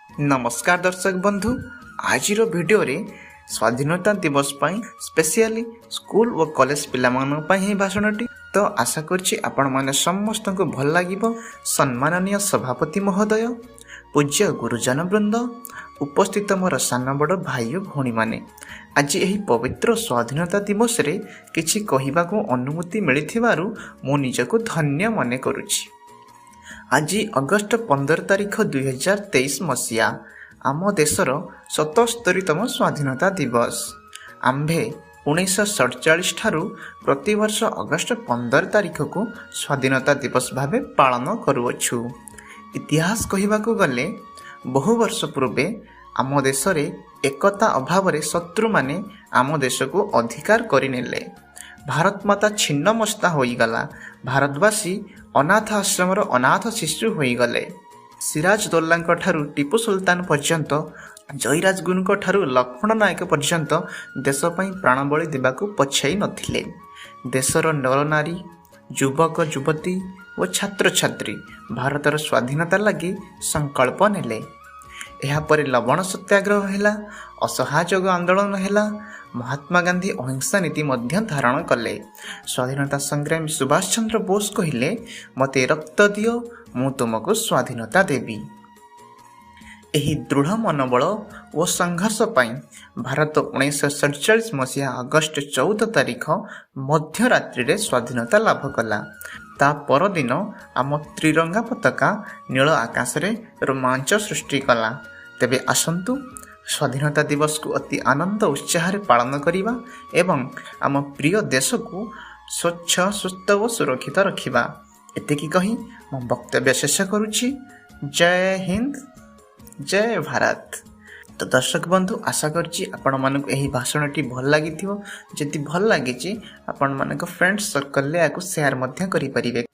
नमस्कार दर्शक बंधु आज वीडियो रे स्वाधीनता दिवस पाई स्पेशली स्कूल और कॉलेज पिला ही भाषणटी तो आशा करछि आपण माने समस्त को भल लागिबो। सम्माननीय सभापति महोदय, पूज्य गुरुजन वृंद, उपस्थित मोर सान बड़ भाई और भौणी माने, आज यही पवित्र स्वाधीनता दिवस रे किछि कहिबाको अनुमति मिलिथिबारु मो निजको धन्य मने करूछि। आज अगस्ट 15 तारिख 2023 मसीहा आम देशर 77तम स्वाधीनता दिवस। आम्भे 1947 ठारू प्रतिवर्ष अगस्ट 15 तारिख को स्वाधीनता दिवस भावे पालन करुअछु। इतिहास कहिबाकू गले बहु वर्ष पूर्वे आम देश रे एकता अभाव रे शत्रु माने आम देश को अधिकार करिनेले। भारत माता छिन्न मस्ता होईगला। भारतवासी अनाथ आश्रम अनाथ शिशु होईगले। सिराजदौल्ला ठारू टीपू सुल्तान पर्यंत, जयराज गुरु ठारू लक्ष्मण नायक पर्यंत देश पई प्राणबली देबाकू पछाई नथिले। देशर नरनारी, युवक युवती और छात्र छात्री भारतर स्वाधीनता लगी संकल्प नेले। एहापर लवण सत्याग्रह हैला, असहयोग आंदोलन हैला, महात्मा गांधी अहिंसा नीति मध्य धारण कले। स्वाधीनता संग्रामी सुभाष चंद्र बोस कहिले, मते रक्त दियो मु तुमको स्वाधीनता देवी। एही दृढ़ मनोबल और संघर्ष पाई भारत 1947 मसीहा अगस्ट 14 तारिख मध्यरात्रि रे स्वाधीनता लाभ कला। ता परदिन आम त्रिरंगा पताका नील आकाश रे रोमांच सृष्टि कला। तेबे आसंतु स्वाधीनता दिवस को अति आनंद उत्साह पालन करिबा एवं आम प्रिय देश को स्वच्छ, सुस्थ और सुरक्षित रखिबा। एतिकी कही मो वक्तव्य शेष करुछि। जय हिंद, जय भारत। तो दर्शक बंधु, आशा करछि आपण मानक एही भाषणटी भल लागिथिबो। जदि भल लागिछि आपण मानक फ्रेंड्स सर्कल ले आकु शेयर मध्य करि परिबे।